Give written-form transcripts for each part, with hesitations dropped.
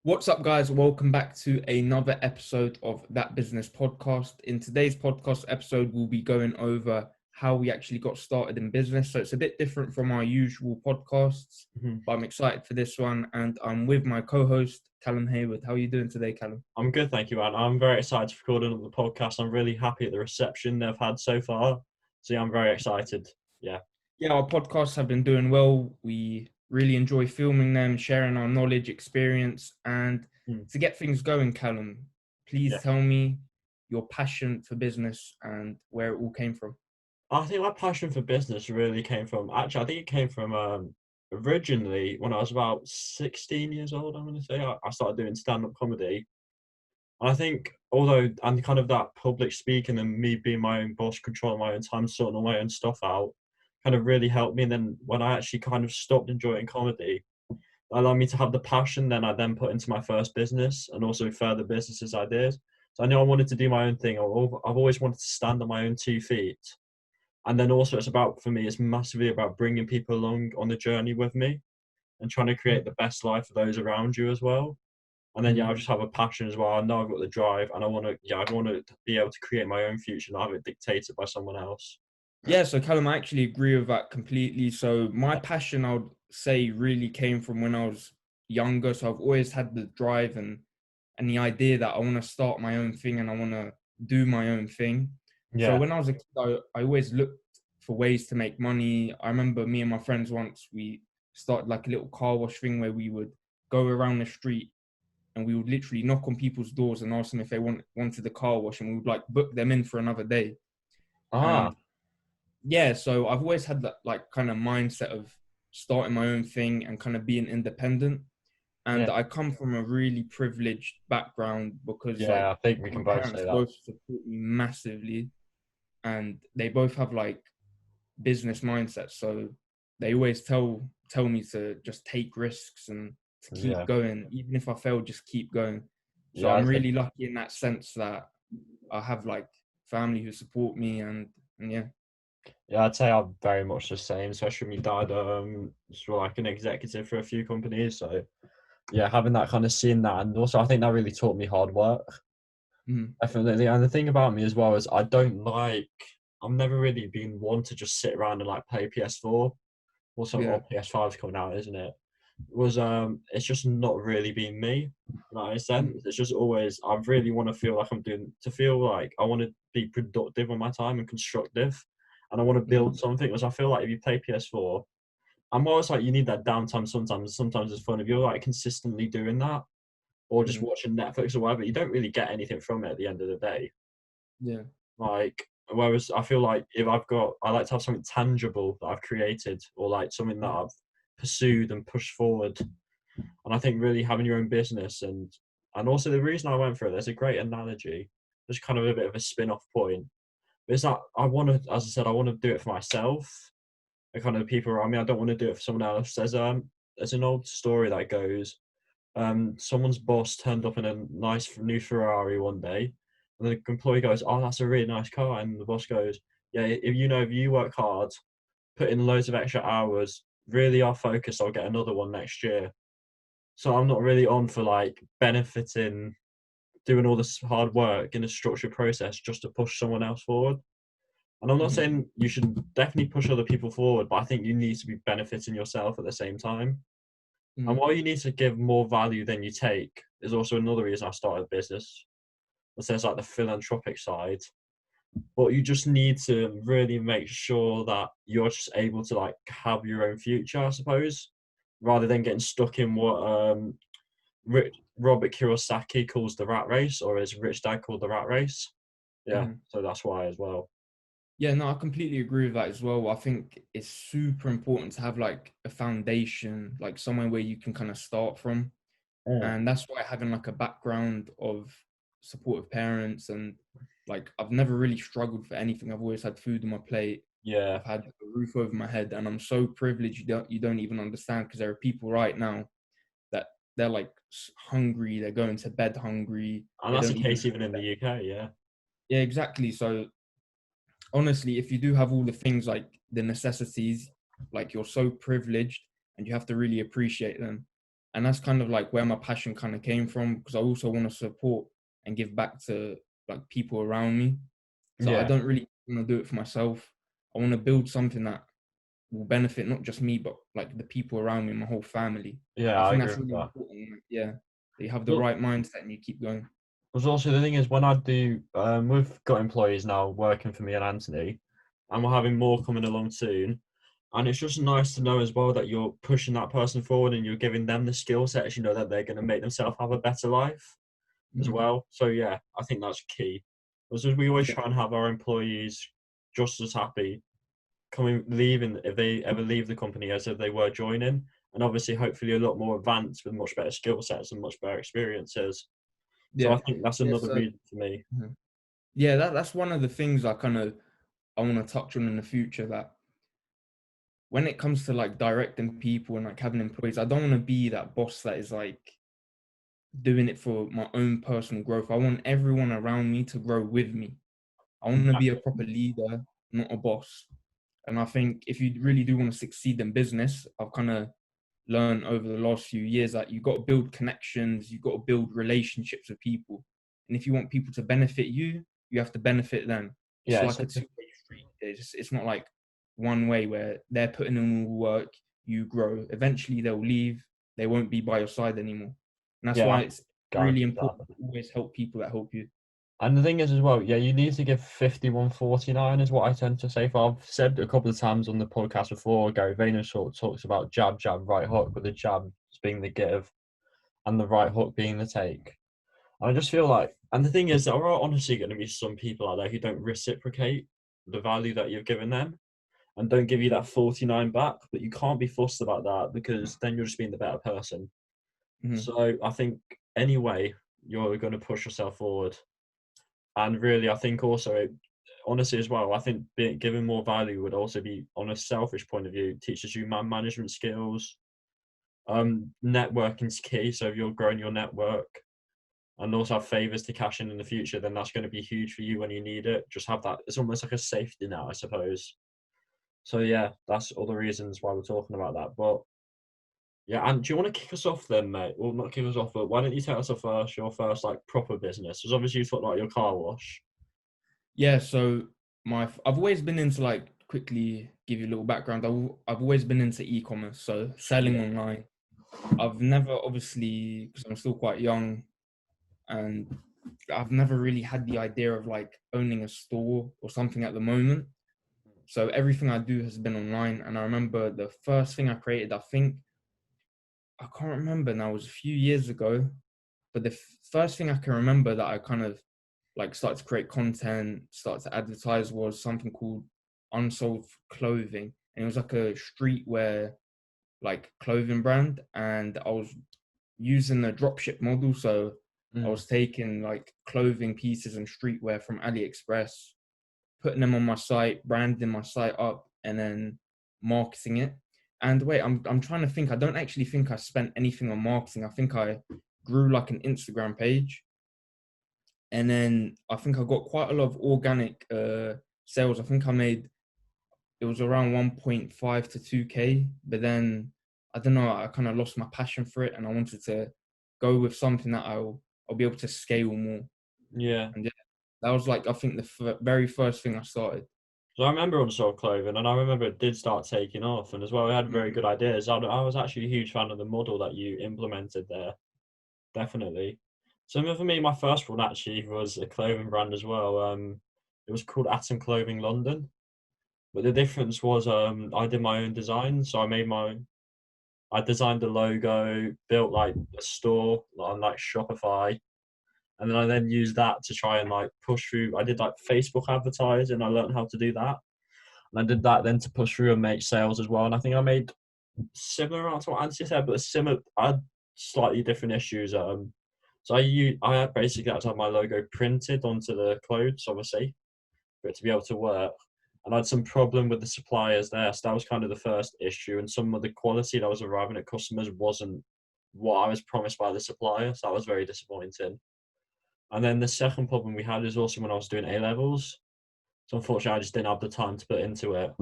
What's up, guys? Welcome back to another episode of That Business Podcast. In today's podcast episode, we'll be going over how we actually got started in business. So it's a bit different from our usual podcasts, but I'm excited for this one. And I'm with my co-host, Callum Hayward. How are you doing today, Callum? I'm good, thank you, man. I'm very excited to record another podcast. I'm really happy at the reception they've had so far. So yeah, I'm very excited. Yeah, Our podcasts have been doing well. We really enjoy filming them, sharing our knowledge, experience, and Mm. to get things going, Callum, please yeah. tell me your passion for business and where it all came from. I think my passion for business really came from, actually, I think it came from originally when I was about 16 years old, I'm going to say. I started doing stand-up comedy. And I think, although I'm kind of that public speaking and me being my own boss, controlling my own time, sorting all my own stuff out, kind of really helped me. And then when I actually kind of stopped enjoying comedy, allowed me to have the passion then I then put into my first business and also further businesses I did. So I knew I wanted to do my own thing. I've always wanted to stand on my own 2 feet. And then also it's about, for me, it's massively about bringing people along on the journey with me and trying to create the best life for those around you as well. And then, yeah, I just have a passion as well. I know I've got the drive and I want to be able to create my own future, not have it dictated by someone else. Yeah, so Callum, I actually agree with that completely. So my Yeah. passion, I would say, really came from when I was younger. So I've always had the drive and the idea that I want to start my own thing and I want to do my own thing. So Yeah. when I was a kid, I always looked for ways to make money. I remember me and my friends once, we started like a little car wash thing where we would go around the street and we would literally knock on people's doors and ask them if they wanted the car wash, and we would like book them in for another day. Ah, And yeah, so I've always had that like kind of mindset of starting my own thing and kind of being independent. yeah. And I come from a really privileged background because like Yeah, I think we my can both parents say that. both support me massively, and they both have like business mindsets. So they always tell me to just take risks and to keep Yeah. going. Even if I fail, just keep going. So Yeah, I I'm think really lucky in that sense that I have like family who support me and yeah. Yeah, I'd say I'm very much the same, especially with my dad, sort of like an executive for a few companies. So yeah, having that kind of seeing that, and also I think that really taught me hard work. Mhm. Definitely. And the thing about me as well is I've never really been one to just sit around and like play PS4 Yeah. or PS5's coming out, isn't it? It's just not really been me. Like I said, Mhm. it's just always I really want to feel like feel like I want to be productive on my time and constructive, and I want to Mhm. build something. Because I feel like if you play PS4, I'm always like you need that downtime sometimes. Sometimes it's fun if you're like consistently doing that or just Mhm. watching Netflix or whatever. You don't really get anything from it at the end of the day. Yeah. Like, whereas I feel like I like to have something tangible that I've created or like something that Mhm. I've pursued and pushed forward. And I think really having your own business and also the reason I went for it, there's a great analogy. There's kind of a bit of a spin-off point. But it's that I want to, as I said, I want to do it for myself. The kind of people around me. I don't want to do it for someone else. There's an old story that goes, someone's boss turned up in a nice new Ferrari one day, and the employee goes, "Oh, that's a really nice car," and the boss goes, "Yeah, if you work hard, put in loads of extra hours, really are focused, I'll get another one next year." So I'm not really on for like benefiting, doing all this hard work in a structured process just to push someone else forward. And I'm not Mhm. saying you should definitely push other people forward, but I think you need to be benefiting yourself at the same time. And Mhm. while you need to give more value than you take, is also another reason I started a business. So there's like the philanthropic side, but you just need to really make sure that you're just able to like have your own future, I suppose, rather than getting stuck in what Robert Kiyosaki calls the rat race, or his rich dad called the rat race. Yeah, Mhm. so that's why as well. Yeah, no, I completely agree with that as well. I think it's super important to have like a foundation, like somewhere where you can kind of start from. Mm. And that's why having like a background of supportive parents and like I've never really struggled for anything. I've always had food on my plate. Yeah, I've had a roof over my head, and I'm so privileged you don't even understand, because there are people right now that they're like hungry, they're going to bed hungry, and they that's the don't even case have. even in the UK. Yeah, Yeah, exactly. So honestly, if you do have all the things like the necessities, like you're so privileged and you have to really appreciate them. And that's kind of like where my passion kind of came from, because I also want to support and give back to like people around me. So I Yeah, don't really want to do it for myself. I want to build something that will benefit not just me, but like the people around me, my whole family. yeah, I I think agree that's with really that. important. Yeah, that you have the Well, right mindset and you keep going. because also the thing is, when I do, we've got employees now working for me and Anthony, and we're having more coming along soon. And it's just nice to know as well that you're pushing that person forward and you're giving them the skill sets, that they're going to make themselves have a better life as Mhm. well. So yeah, I think that's key. Because we always Yeah, try and have our employees just as happy leaving if they ever leave the company as if they were joining, and obviously hopefully a lot more advanced with much better skill sets and much better experiences. So I yeah, think that's yeah. another So reason for me. mhm. Yeah, that's one of the things I want to touch on in the future. That when it comes to like directing people and like having employees, I don't want to be that boss that is like doing it for my own personal growth. I want everyone around me to grow with me. I want to be a Exactly. proper leader, not a boss. And I think if you really do want to succeed in business, I've kind of learned over the last few years that you got to build connections, you got to build relationships with people. And if you want people to benefit you, you have to benefit them. It's Yeah, like a two-way street. It's not like one way where they're putting in all the work, you grow. Eventually they'll leave, they won't be by your side anymore. And that's yeah, why I it's really guarantee that. important to always help people that help you. And the thing is as well, yeah, you need to give 51-49 is what I tend to say. For I've said a couple of times on the podcast before, Gary Vaynerchuk talks about jab, jab, right hook, with the jab being the give and the right hook being the take. And I just feel like, and the thing is, there are honestly going to be some people out there who don't reciprocate the value that you've given them and don't give you that 49 back, but you can't be fussed about that because then you're just being the better person. Mhm. So I think anyway, you're going to push yourself forward. And really, I think also, honestly as well, I think giving more value would also be, on a selfish point of view, teaches you man management skills. Networking's key. So if you're growing your network, and also have favors to cash in the future, then that's going to be huge for you when you need it. Just have that. It's almost like a safety net, I suppose. So yeah, that's all the reasons why we're talking about that. But yeah, and do you want to kick us off then, mate? Well, not kick us off, but why don't you tell us first your first like proper business? Because obviously you talked like your car wash. Yeah, so I've always been into like quickly give you a little background. I've always been into e-commerce, so selling Yeah. online. I've never obviously because I'm still quite young and I've never really had the idea of like owning a store or something at the moment. So everything I do has been online. And I remember the first thing I created, I can't remember now, it was a few years ago, but the first thing I can remember that I kind of like started to create content, started to advertise was something called Unsold Clothing. And it was like a streetwear like clothing brand. And I was using the dropship model. So I Mm. was taking like clothing pieces and streetwear from AliExpress, putting them on my site, branding my site up, and then marketing it. And wait, I'm trying to think. I don't actually think I spent anything on marketing. I think I grew like an Instagram page, and then I think I got quite a lot of organic sales. I think I made it was around 1.5 to 2K, but then I don't know, I kind of lost my passion for it and I wanted to go with something that I'll be able to scale more. Yeah. And yeah, that was like I think the very first thing I started. So I remember Unsold Clothing, and I remember it did start taking off, and as well, we had very Mhm. good ideas. I was actually a huge fan of the model that you implemented there. Definitely. So for me, my first one actually was a clothing brand as well. It was called Atom Clothing London. But the difference was I did my own design. So I designed the logo, built like a store on like Shopify, and then I used that to try and like push through. I did like Facebook advertising. I learned how to do that, and I did that then to push through and make sales as well. And I think I made similar amounts to what Anthony said, but similar. I had slightly different issues. I basically had to have my logo printed onto the clothes, obviously, for it to be able to work. And I had some problem with the suppliers there, so that was kind of the first issue. And some of the quality that was arriving at customers wasn't what I was promised by the supplier, so that was very disappointing. And then the second problem we had is also when I was doing A levels. So unfortunately, I just didn't have the time to put into it.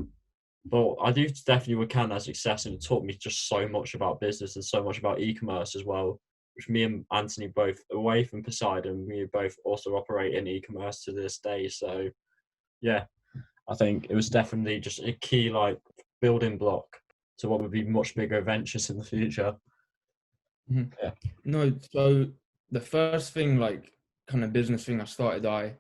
But I do definitely recount that success, and it taught me just so much about business and so much about e-commerce as well, which me and Anthony both, away from Poseidon, we both also operate in e-commerce to this day. So yeah, I think it was definitely just a key like building block to what would be much bigger ventures in the future. Mhm. Yeah. No, so the first thing, like kind of business thing I started, I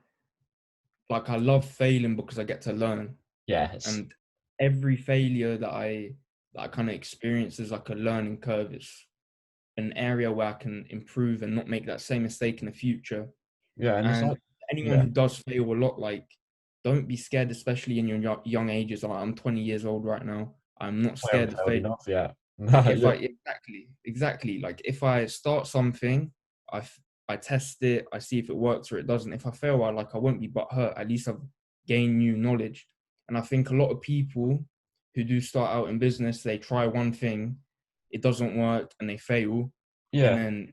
love failing because I get to learn, Yes. and every failure that I kind of experience is like a learning curve. It's an area where I can improve and not make that same mistake in the future. Yeah, and it's And like, anyone yeah, who does fail a lot, like, don't be scared, especially in your young ages. Like, I'm 20 years old right now. I'm not I haven't scared of failed failure. enough yet. Like, No, if yeah, I exactly, like if I start something, I test it, I see if it works or it doesn't. If I fail, I won't be butthurt. At least I've gained new knowledge. And I think a lot of people who do start out in business, they try one thing, it doesn't work, and they fail, and yeah, then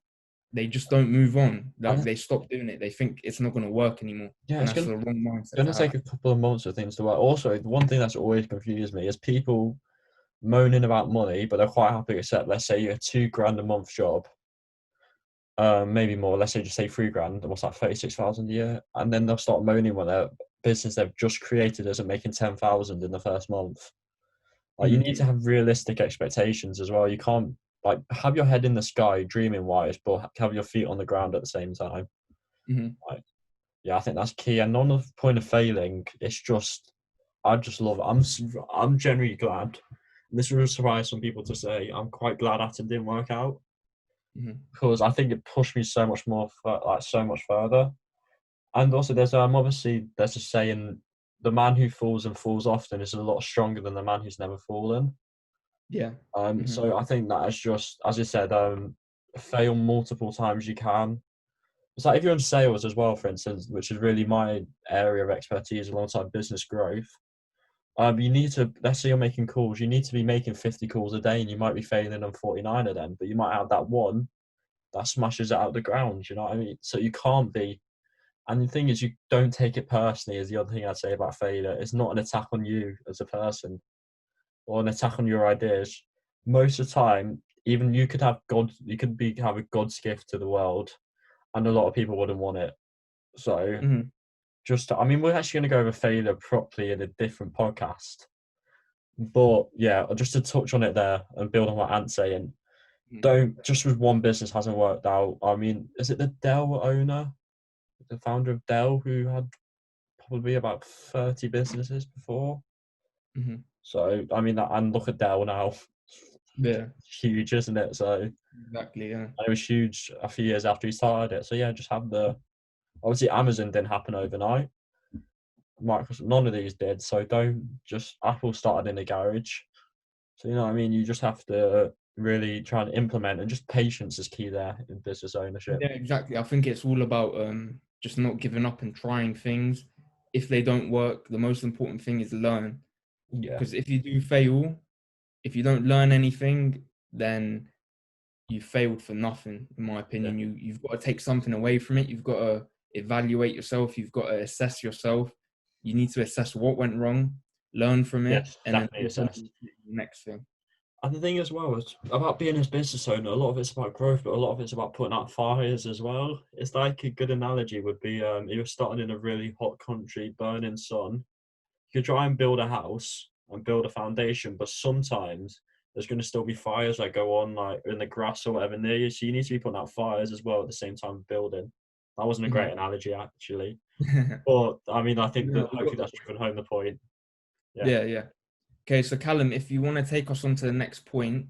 they just don't move on. and Like, they stop doing it. They think it's not going to work anymore, yeah, and it's that's gonna the wrong mindset to gonna have. take a couple of months for things to work. Also, the one thing that's always confused me is people moaning about money, but they're quite happy to accept, let's say, a 2 grand a month job, maybe more. Let's say just say 3 grand. What's that? 36,000 a year, and then they'll start moaning when their business they've just created isn't making 10,000 in the first month. Like you Mhm, need to have realistic expectations as well. You can't like have your head in the sky dreaming wise, but have your feet on the ground at the same time. mhm. Like, yeah, I think that's key. And on the point of failing, it's just I just love it. I'm genuinely glad. And this will surprise some people to say I'm quite glad Atom didn't work out Mhm. because I think it pushed me so much more, like so much further. And also, there's obviously there's a saying: the man who falls and falls often is a lot stronger than the man who's never fallen. Yeah. Mhm. So I think that is just, as I said, fail multiple times you can. It's like if you're in sales as well, for instance, which is really my area of expertise alongside business growth. You need to, let's say you're making calls, you need to be making 50 calls a day and you might be failing on 49 of them, but you might have that one that smashes it out the ground, you know what I mean? So you can't be, and the thing is, you don't take it personally, is the other thing I'd say about failure. It's not an attack on you as a person or an attack on your ideas. Most of the time, even you could have God, you could be have a God's gift to the world, and a lot of people wouldn't want it. So, Mhm. I mean, we're actually going to go over failure properly in a different podcast. But yeah, just to touch on it there and build on what Ant's saying, Mhm. don't just with one business hasn't worked out. I mean, is it the Dell owner, the founder of Dell, who had probably about 30 businesses before? Mhm. So I mean, and look at Dell now, Yeah. huge, isn't it? So Exactly. Yeah. and it was huge a few years after he started it. So yeah, just have the obviously Amazon didn't happen overnight. Microsoft, none of these did. So don't just Apple started in a garage. So you know what I mean. You just have to really try and implement, and just patience is key there in business ownership. Yeah. Exactly. I think it's all about just not giving up and trying things. If they don't work, the most important thing is learn. Yeah, Because if you do fail, if you don't learn anything, then you failed for nothing, in my yeah, opinion. You've got to take something away from it. You've got to evaluate yourself. You've got to assess yourself. You need to assess what went wrong, learn from it, yes, and then definitely implement assessed. the next thing. And the thing as well is about being a business owner. A lot of it's about growth, but a lot of it's about putting out fires as well. It's like a good analogy would be you're starting in a really hot country, burning sun. You could try and build a house and build a foundation, but sometimes there's going to still be fires that go on like in the grass or whatever near you. So you need to be putting out fires as well at the same time building. That wasn't a great Mhm. analogy actually, but I mean I think that No, I hopefully got the that's point. driven home the point. Yeah. Yeah, yeah. Okay, so Callum, if you want to take us on to the next point,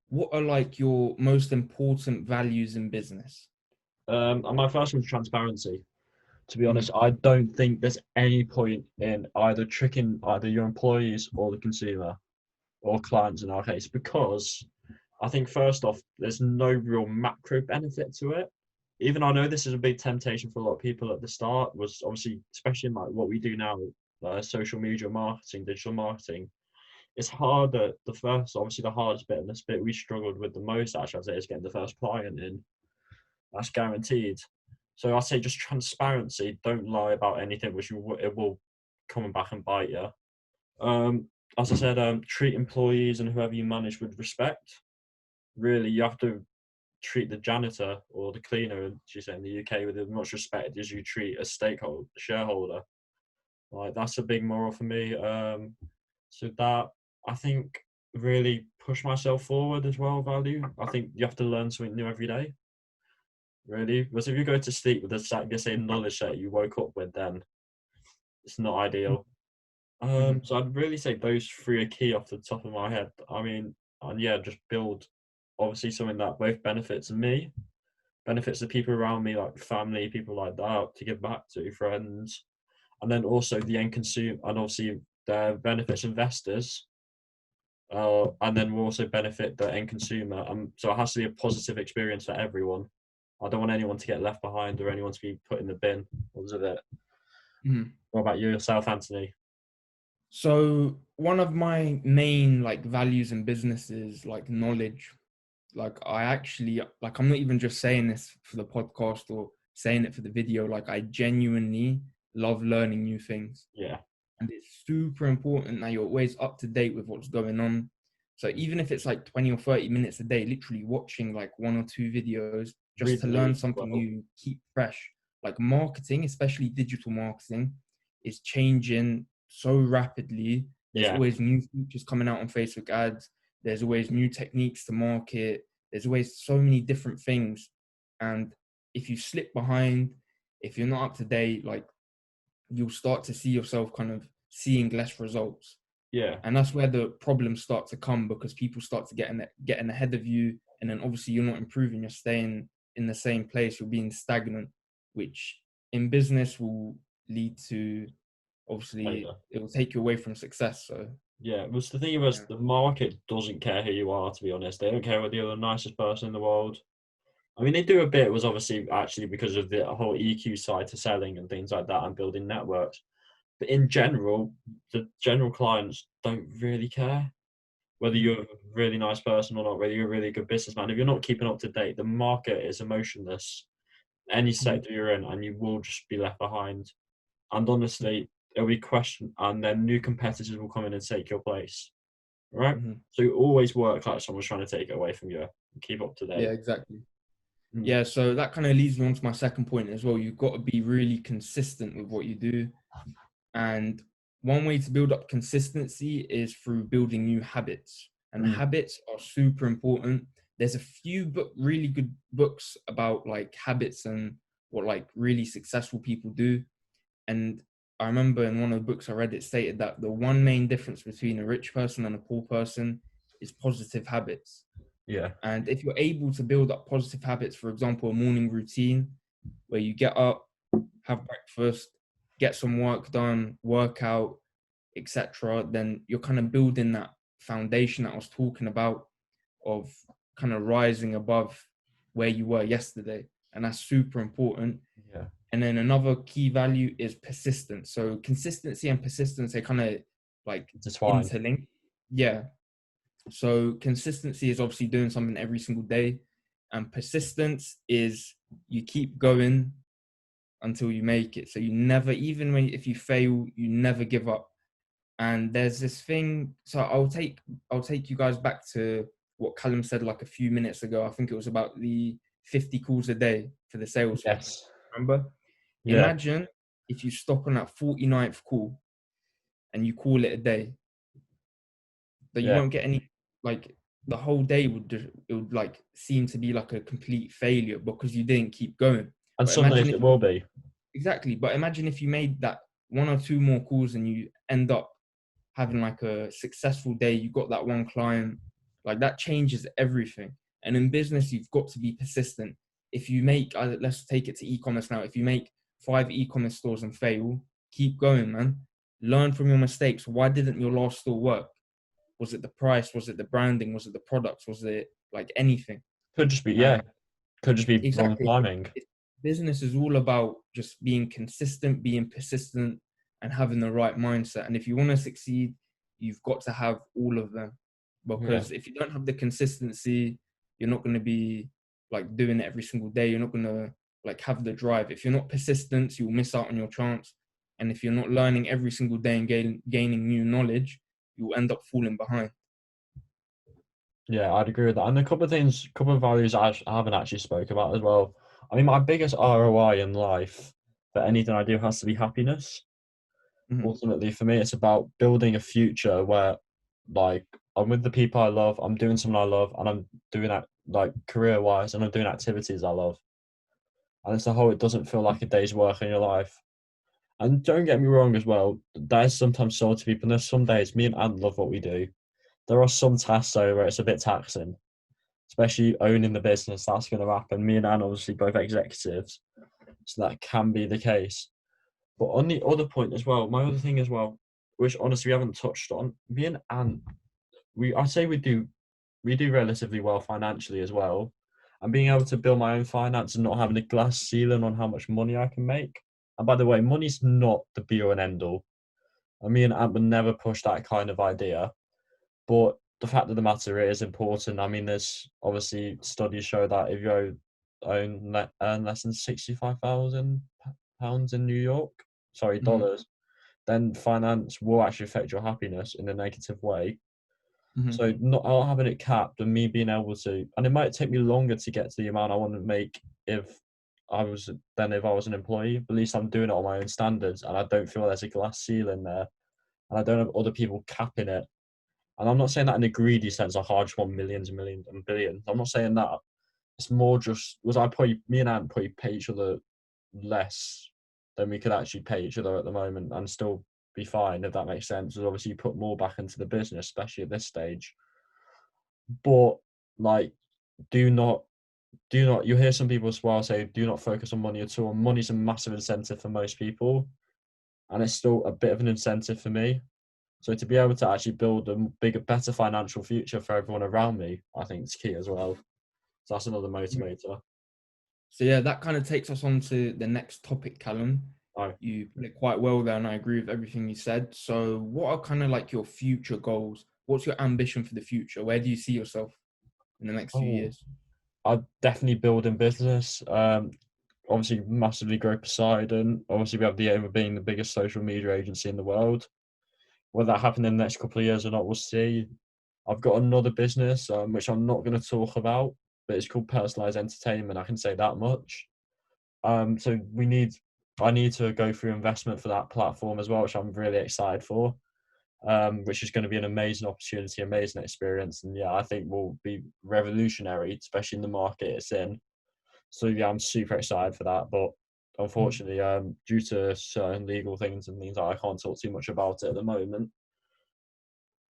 what are like your most important values in business? And my first one's transparency. To be honest, Mhm. I don't think there's any point in either tricking either your employees or the consumer or clients in our case, because I think first off, there's no real macro benefit to it. Even I know this is a big temptation for a lot of people at the start, was obviously, especially in like what we do now, social media marketing, digital marketing. It's hard at the first, obviously the hardest bit and this bit we struggled with the most actually, I'd say, is getting the first client in. That's guaranteed. So I say just transparency. Don't lie about anything, which it will come back and bite you. as I said, treat employees and whoever you manage with respect. Really, you have to treat the janitor or the cleaner, as you say in the UK, with as much respect as you treat a stakeholder, shareholder. Like that's a big moral for me. So that I think really push myself forward as well. Value. I think you have to learn something new every day. Really, because if you go to sleep with the same knowledge that you woke up with, then it's not ideal. Mhm. So I'd really say those three are key off the top of my head. I mean, and yeah, just build obviously something that both benefits me, benefits the people around me, like family, people like that, to give back to, friends, and then also the end consumer, and obviously the benefits investors, and then will also benefit the end consumer. So it has to be a positive experience for everyone. I don't want anyone to get left behind or anyone to be put in the bin. What of it? Mhm. What about you yourself, Anthony? So one of my main like values in business is like knowledge. Like I actually like I'm not even just saying this for the podcast or saying it for the video. Like I genuinely love learning new things. Yeah, And it's super important that you're always up to date with what's going on. So even if it's like 20 or 30 minutes a day, literally watching like one or two videos just read to the learn news as something well. new, keep fresh. Like marketing, especially digital marketing, is changing so rapidly. There's Yeah, always new features coming out on Facebook ads. There's always new techniques to market. There's always so many different things. And if you slip behind, if you're not up to date, like you'll start to see yourself kind of seeing less results. yeah, And that's where the problems start to come, because people start to getting ahead of you. And then obviously you're not improving, you're staying in the same place, you're being stagnant, which in business will lead to, obviously, later. it will take you away from success. So, Yeah, but the thing was, yeah. the market doesn't care who you are. To be honest, they don't care whether you're the nicest person in the world. I mean, they do a bit. Was obviously actually because of the whole EQ side to selling and things like that and building networks. But in general, the general clients don't really care whether Mhm. you're a really nice person or not, whether you're a really good businessman. If you're not keeping up to date, the market is emotionless. Any Mhm. sector you're in, and you will just be left behind. And honestly, it'll be questioned, and then new competitors will come in and take your place. Right? Mhm. So you always work like someone's trying to take it away from you and keep up to Yeah, date. exactly. Mm. Yeah, so that kind of leads me on to my second point as well. You've got to be really consistent with what you do. And one way to build up consistency is through building new habits. And Mm. habits are super important. There's a few really good books about like habits and what like really successful people do. And I remember in one of the books I read, it stated that the one main difference between a rich person and a poor person is positive habits. Yeah. And if you're able to build up positive habits, for example, a morning routine where you get up, have breakfast, get some work done, work out, etc., then you're kind of building that foundation that I was talking about of kind of rising above where you were yesterday. And that's super important. Yeah. And then another key value is persistence. So consistency and persistence, they kind of like Intertwined. interlink. Yeah. So consistency is obviously doing something every single day. And persistence is you keep going until you make it. So you never, even when if you fail, you never give up. And there's this thing. So I'll take you guys back to what Callum said like a few minutes ago. I think it was about the 50 calls a day for the sales funnel. Yes. Remember? Yeah. Imagine if you stop on that 49th call and you call it a day, that you Yeah. won't get any, like the whole day would just, it would like seem to be like a complete failure because you didn't keep going. And But some imagine days if it will be. exactly, but imagine if you made that one or two more calls and you end up having like a successful day, you got that one client, like that changes everything. And in business, you've got to be persistent. If you make, let's take it to e-commerce now. If you make 5 e-commerce stores and fail, keep going, man. Learn from your mistakes. Why didn't your last store work? Was it the price? Was it the branding? Was it the products? Was it like anything? Could just be, yeah. And Could just be wrong exactly. timing. Business is all about just being consistent, being persistent, and having the right mindset. And if you want to succeed, you've got to have all of them. Yeah. Because if you don't have the consistency, you're not going to be like doing it every single day. You're not going to like have the drive. If you're not persistent, you'll miss out on your chance. And if you're not learning every single day and gaining new knowledge, you'll end up falling behind. Yeah, I'd agree with that. And a couple of values I haven't actually spoke about as well. I mean, my biggest ROI in life for anything I do has to be happiness. Hmm. Ultimately, for me, it's about building a future where, like, I'm with the people I love, I'm doing something I love, and I'm doing that, like, career-wise, and I'm doing activities I love. And it's the whole, it doesn't feel like a day's work in your life. And don't get me wrong as well, that is sometimes sold to people. And there's some days, me and Ant love what we do. There are some tasks, though, where it's a bit taxing, especially owning the business. That's going to happen. Me and Anne, obviously, both executives, so that can be the case. But on the other point as well, my other thing as well, which honestly we haven't touched on, me and Anne, I say we do relatively well financially as well, and being able to build my own finance and not having a glass ceiling on how much money I can make. And by the way, money's not the be all and end all. And me and Ant would never push that kind of idea. But the fact of the matter is important. I mean, there's obviously studies show that if you earn less than £65,000 in New York, sorry, Hmm. dollars, then finance will actually affect your happiness in a negative way. Hmm. So not having it capped and me being able to, and it might take me longer to get to the amount I want to make if if I was an employee. But at least I'm doing it on my own standards, and I don't feel there's a glass ceiling there, and I don't have other people capping it. And I'm not saying that in a greedy sense, like, oh, I just want millions and millions and billions. I'm not saying that. It's more just, me and Ant probably pay each other less than we could actually pay each other at the moment and still be fine, if that makes sense. Because obviously you put more back into the business, especially at this stage. But, like, do not, you hear some people as well say, do not focus on money at all. Money's a massive incentive for most people, and it's still a bit of an incentive for me. So to be able to actually build a better financial future for everyone around me, I think is key as well. So that's another motivator. So yeah, that kind of takes us on to the next topic, Callum. Oh, You put it quite well there, and I agree with everything you said. So what are kind of like your future goals? What's your ambition for the future? Where do you see yourself in the next few oh, years? I'd definitely build in business. Obviously, massively grow Poseidon. Obviously, we have the aim of being the biggest social media agency in the world. Whether that happens in the next couple of years or not, we'll see. I've got another business, which I'm not going to talk about, but it's called Personalized Entertainment. I can say that much. So I need to go through investment for that platform as well, which I'm really excited for. Which is going to be an amazing opportunity, amazing experience, and yeah, I think will be revolutionary, especially in the market it's in. So yeah, I'm super excited for that. But Mm. unfortunately, due to certain legal things and things, I can't talk too much about it at the moment.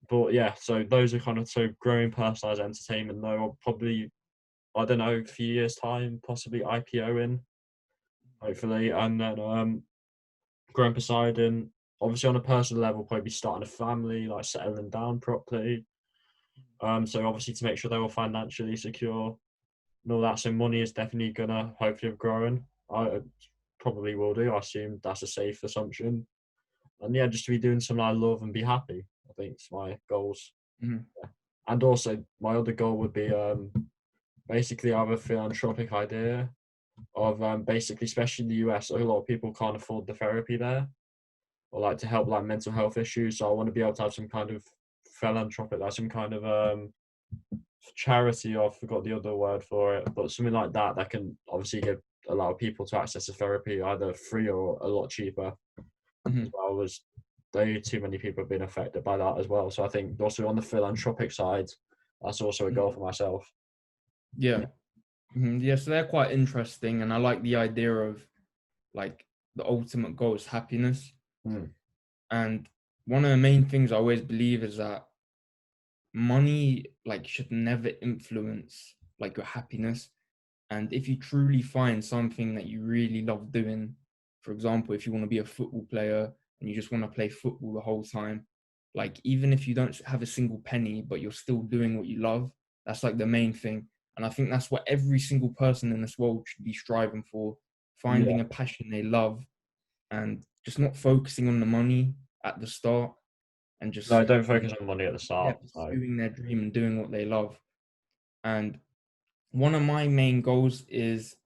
But yeah, so those are kind of, so growing personalized entertainment. Though I'll probably, I don't know, a few years time, possibly IPO in, hopefully, and then growing Poseidon. Obviously, on a personal level, probably starting a family, like settling down properly. So obviously to make sure they're all financially secure and all that. So money is definitely gonna hopefully have grown. I probably will do. I assume that's a safe assumption. And yeah, just to be doing something I love and be happy. I think it's my goals. Mhm. And also my other goal would be basically I have a philanthropic idea of basically, especially in the US, a lot of people can't afford the therapy there, or like to help like mental health issues. So I want to be able to have some kind of philanthropic, like some kind of charity, or I forgot the other word for it, but something like that that can obviously allow people to access to therapy either free or a lot cheaper as Mhm. well. As they too many people have been affected by that as well. So I think also on the philanthropic side, that's also a Mhm. goal for myself. Yeah. Mhm. Yeah, so they're quite interesting, and I like the idea of like the ultimate goal is happiness. Mm. And one of the main things I always believe is that money like should never influence like your happiness. And if you truly find something that you really love doing, for example, if you want to be a football player and you just want to play football the whole time, like even if you don't have a single penny, but you're still doing what you love, that's like the main thing. And I think that's what every single person in this world should be striving for, Yeah. finding a passion they love and just not focusing on the money at the start and No, just, don't you know, focus on money at the yeah, start. No. pursuing their dream and doing what they love. And one of my main goals is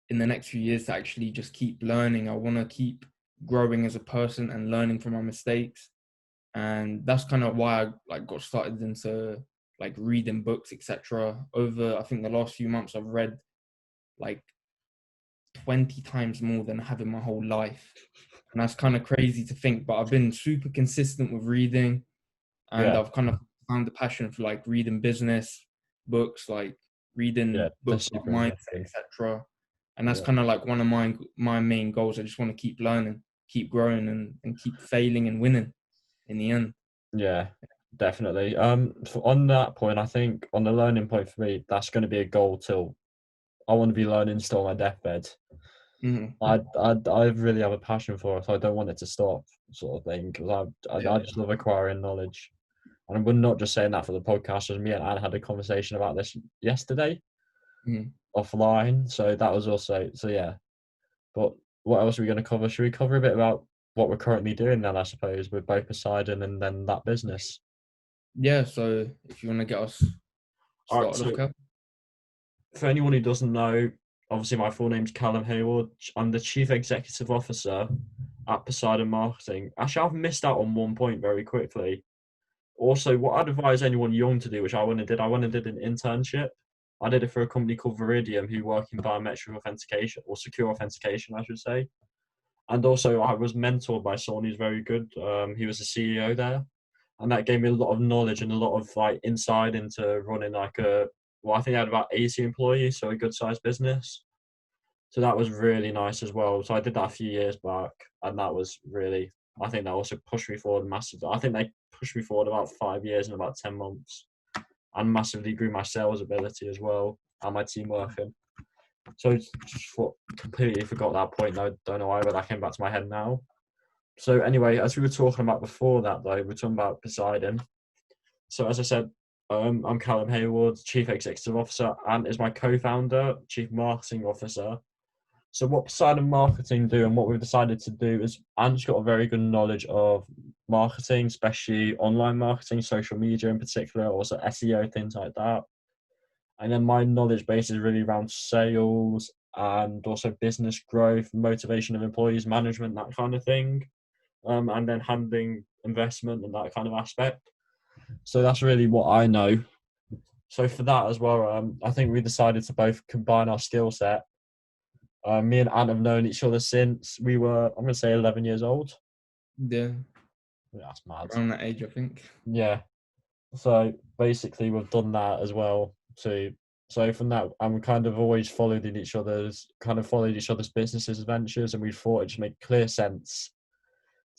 in the next few years to actually just keep learning. I want to keep growing as a person and learning from my mistakes. and that's kind of why I like got started into like reading books, etc. Over, I think, the last few months I've read like 20 times more than I have in my whole life, and that's kind of crazy to think, but I've been super consistent with reading, and Yeah, I've kind of found the passion for like reading business books, like yeah, reading that's books about super mindset, interesting. etc. And that's Yeah, kind of like one of my main goals. I just want to keep learning, keep growing, and keep failing and winning in the end. yeah, definitely. On that point, I think on the learning point for me, that's going to be a goal till I want to be learning still on my deathbed. Mm-hmm. I really have a passion for it, so I don't want it to stop, sort of thing. Because I Yeah. just love acquiring knowledge, and we're not just saying that for the podcast. As me and Anne had a conversation about this yesterday Mm-hmm. offline, so that was also yeah. But what else are we going to cover? Should we cover a bit about what we're currently doing then? I suppose with both Poseidon and then that business. Yeah. So if you want to get us All right. started off, So Kev. for anyone who doesn't know, obviously my full name's Callum Hayward. I'm the Chief Executive Officer at Poseidon Marketing. Actually, I've missed out on one point very quickly. Also, what I'd advise anyone young to do, which I went and did, an internship. I did it for a company called Viridium, who work in biometric authentication, or secure authentication, I should say. And also, I was mentored by someone who's very good. He was the CEO there, and that gave me a lot of knowledge and a lot of like insight into running like I think I had about 80 employees, so a good sized business. So that was really nice as well. So I did that a few years back, and that was really, I think that also pushed me forward massively. I think they pushed me forward about 5 years and about 10 months, and massively grew my sales ability as well and my team working. So completely forgot that point. I don't know why, but that came back to my head now. So anyway, as we were talking about before that, though, we're talking about Poseidon. So as I said, I'm Callum Hayward, Chief Executive Officer, and is my co-founder, Chief Marketing Officer. So what Poseidon Marketing do and what we've decided to do is Anne's got a very good knowledge of marketing, especially online marketing, social media in particular, also SEO, things like that. And then my knowledge base is really around sales and also business growth, motivation of employees, management, that kind of thing. And then handling investment and that kind of aspect. So that's really what I know. So for that as well, I think we decided to both combine our skill set. Me and Ant have known each other since we were, I'm going to say, 11 years old. Yeah, Yeah, that's mad. around that age, I think. Yeah. So basically, we've done that as well too. So from that, and we kind of always followed each other's businesses, adventures, and we thought it just made clear sense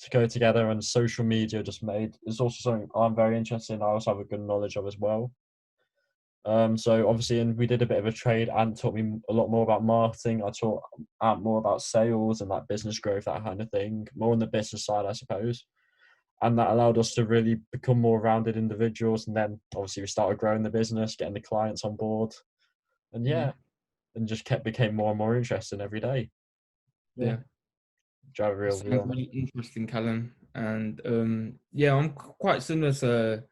to go together. And social media just made it's also something I'm very interested in. I also have a good knowledge of as well. So obviously, and we did a bit of a trade. Ant taught me a lot more about marketing. I taught Ant more about sales and like business growth, that kind of thing. More on the business side, I suppose. And that allowed us to really become more rounded individuals. And then obviously we started growing the business, getting the clients on board, and Mm-hmm. yeah, and just became more and more interesting every day. Yeah, Yeah. do you have a That real view sounds on it? really interesting, Callum. And yeah, I'm quite similar to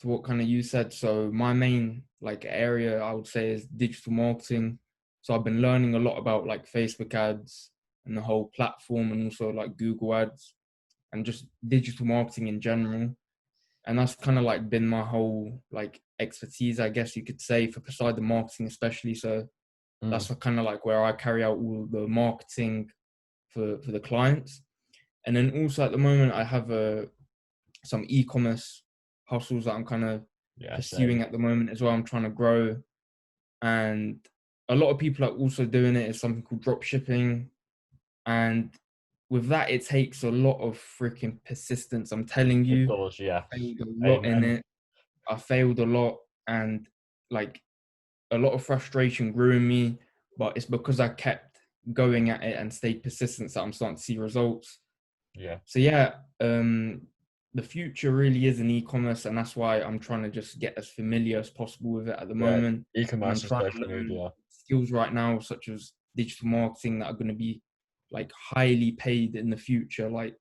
what kind of you said. So my main like area I would say is digital marketing. So I've been learning a lot about like Facebook ads and the whole platform, and also like Google ads and just digital marketing in general. And that's kind of like been my whole like expertise, I guess you could say, for Poseidon marketing especially. So Mm, that's kind of like where I carry out all the marketing for the clients. And then also at the moment, I have some e-commerce hustles that I'm kind of yeah, same. pursuing at the moment as well. I'm trying to grow, and a lot of people are also doing it. Is something called drop shipping, and with that, it takes a lot of freaking persistence. I'm telling It you, does, yeah. I failed a lot in Amen. it. I failed a lot, and like a lot of frustration grew in me. But it's because I kept going at it and stayed persistent that I'm starting to see results. Yeah, So yeah, the future really is in e-commerce, and that's why I'm trying to just get as familiar as possible with it at the yeah. moment. And I'm E-commerce and trying to social learn media. skills right now, such as digital marketing, that are going to be like highly paid in the future. Like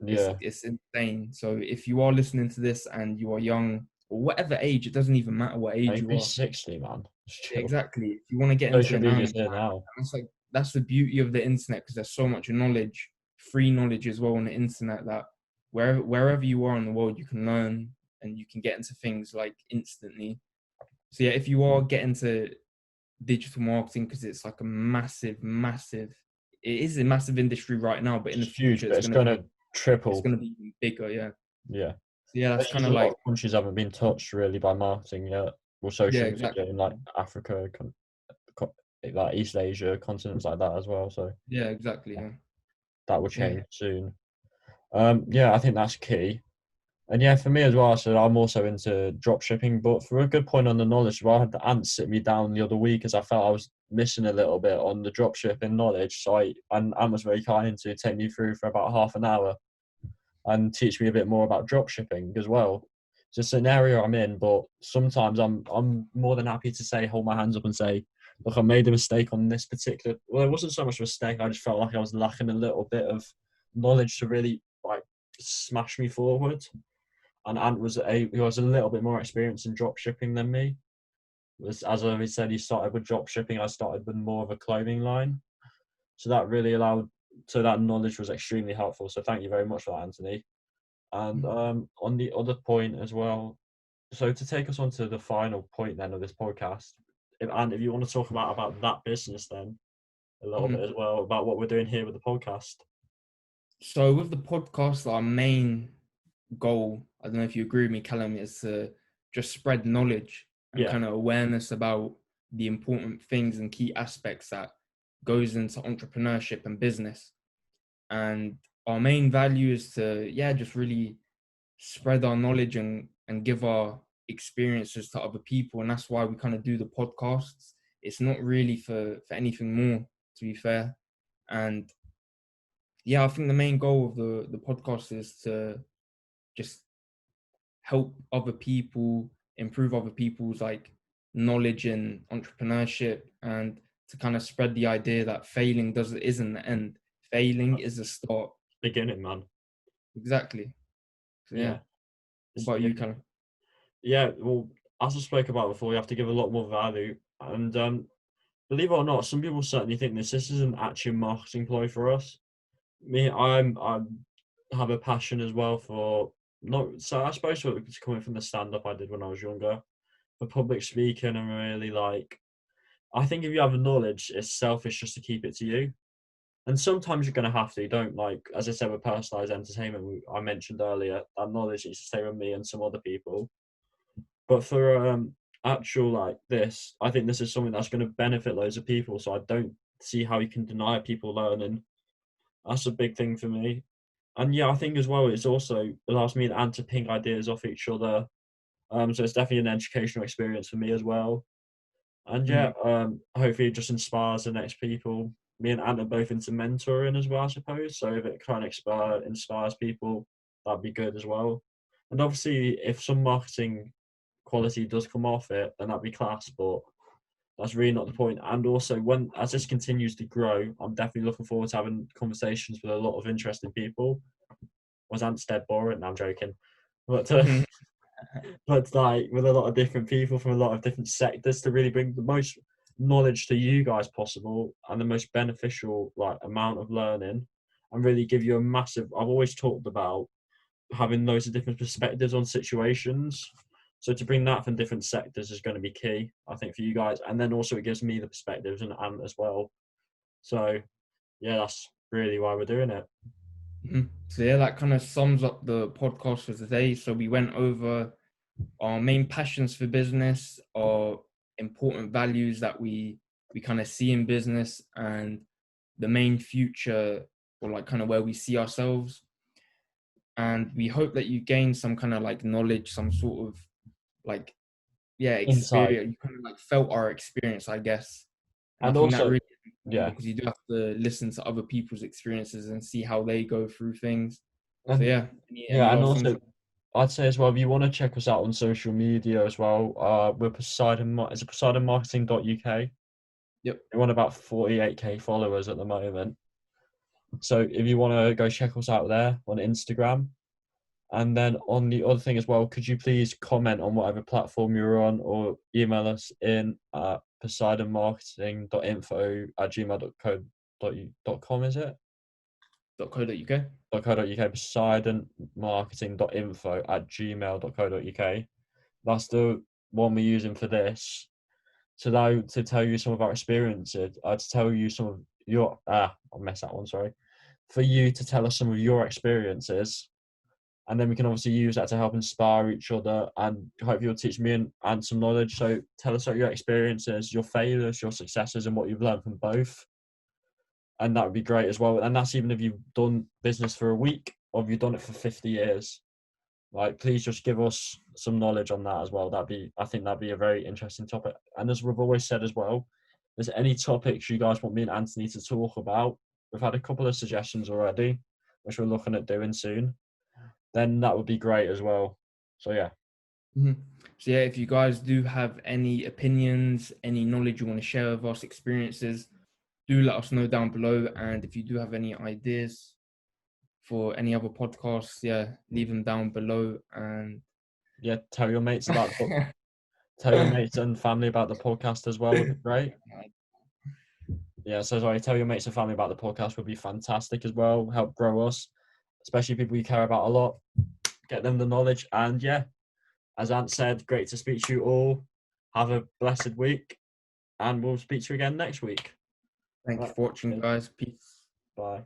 Yeah, it's insane. So if you are listening to this and you are young or whatever age, it doesn't even matter what age you maybe are. 60, man. Chill. Exactly. If you want to get into Social it now, media's here now. it's like that's the beauty of the internet, because there's so much knowledge, free knowledge as well on the internet, that wherever you are in the world, you can learn and you can get into things like instantly. So yeah, if you are getting to digital marketing, because it's like a it is a massive industry right now, but in the It's huge, future but it's going to it's triple. gonna be even bigger. Yeah. Yeah. So yeah, that's Especially kind as of a lot like, of countries haven't been touched really by marketing yet, or yeah, social exactly. media in like Africa, like East Asia, continents like that as well. So Yeah, exactly. Yeah. that will So yeah. change soon. Yeah, I think that's key. And yeah, for me as well, so I'm also into drop shipping, but for a good point on the knowledge, well, I had the ant sit me down the other week as I felt I was missing a little bit on the drop shipping knowledge. So and Ant was very kind to take me through for about half an hour and teach me a bit more about drop shipping as well. It's a scenario I'm in, but sometimes I'm more than happy to say, hold my hands up and say, look, I made a mistake on this particular. Well, it wasn't so much a mistake. I just felt like I was lacking a little bit of knowledge to really like smash me forward. And Ant he was a little bit more experienced in drop shipping than me. As I already said, he started with drop shipping. I started with more of a clothing line, so that really allowed. So that knowledge was extremely helpful. So thank you very much for that, Anthony. And on the other point as well, so to take us on to the final point then of this podcast, if you want to talk about that business then a little bit Mhm. as well about what we're doing here with the podcast. So with the podcast, our main goal, I don't know if you agree with me, Callum, is to just spread knowledge and Yeah, kind of awareness about the important things and key aspects that goes into entrepreneurship and business. And our main value is to, yeah, just really spread our knowledge and give our experiences to other people. And that's why we kind of do the podcasts. It's not really for anything more, to be fair. And yeah, I think the main goal of the podcast is to just help other people, improve other people's like knowledge in entrepreneurship, and to kind of spread the idea that failing isn't the end. Failing is a start. beginning, man. Exactly. So yeah. Yeah, What it's the about you, beginning. Callum? Yeah, well, as I spoke about before, you have to give a lot more value. And believe it or not, some people certainly think this isn't actually a marketing ploy for us. Me, I have a passion as well for not. So I suppose it's coming from the stand up I did when I was younger, for public speaking and really like. I think if you have the knowledge, it's selfish just to keep it to you. And sometimes you're going to have to. You don't like, as I said, with personalized entertainment, I mentioned earlier, that knowledge needs to stay with me and some other people. But for actual like this, I think this is something that's going to benefit loads of people. So I don't see how you can deny people learning. That's a big thing for me. And yeah, I think as well, it's also allows me and Ant to ping ideas off each other. So it's definitely an educational experience for me as well. And yeah, Mm, hopefully it just inspires the next people. Me and Ant are both into mentoring as well, I suppose. So if it kind of inspires people, that'd be good as well. And obviously, if some marketing quality does come off it, then that'd be class. But that's really not the point. And also, when as this continues to grow, I'm definitely looking forward to having conversations with a lot of interesting people. Was Ant's dead boring? No, I'm joking. But mm, but like with a lot of different people from a lot of different sectors to really bring the most knowledge to you guys possible and the most beneficial like amount of learning and really give you a massive. I've always talked about having loads of different perspectives on situations. So to bring that from different sectors is going to be key, I think, for you guys. And then also it gives me the perspectives and Ant as well. So yeah, that's really why we're doing it. So yeah, that kind of sums up the podcast for today. So we went over our main passions for business, our important values that we kind of see in business, and the main future, or like kind of where we see ourselves. And we hope that you gain some kind of like knowledge, some sort of like, yeah, Insight. experience. You kind of like felt our experience, I guess. And I And think that also, really is important yeah. because you do have to listen to other people's experiences and see how they go through things. So And yeah, any yeah, and last things? also I'd say as well, if you want to check us out on social media as well, we're Poseidon. It's a PoseidonMarketing.uk. Yep. We're on about 48k followers at the moment. So if you want to go check us out there on Instagram, and then on the other thing as well, could you please comment on whatever platform you're on or email us in at poseidonmarketing.info@gmail.com, is it? .co.uk. .co.uk, poseidonmarketing.info@gmail.co.uk. That's the one we're using for this. To tell you some of our experiences, to tell you some of your I messed that one, sorry. For you to tell us some of your experiences, and then we can obviously use that to help inspire each other, and hope you'll teach me and some knowledge. So tell us about your experiences, your failures, your successes, and what you've learned from both. And that would be great as well. And that's even if you've done business for a week or if you've done it for 50 years. Like, please just give us some knowledge on that as well. I think that'd be a very interesting topic. And as we've always said as well, if there's any topics you guys want me and Anthony to talk about, we've had a couple of suggestions already, which we're looking at doing soon, then that would be great as well. So yeah. Mm-hmm. So yeah, if you guys do have any opinions, any knowledge you want to share with us, experiences, do let us know down below. And if you do have any ideas for any other podcasts, yeah, leave them down below. And Yeah, tell your mates about the book. Tell your mates and family about the podcast as well would be great. Yeah, so sorry, tell your mates and family about the podcast would be fantastic as well. Help grow us, especially people you care about a lot. Get them the knowledge. And yeah, as Ant said, great to speak to you all. Have a blessed week, and we'll speak to you again next week. thank you Right. for watching, guys. Peace. Bye.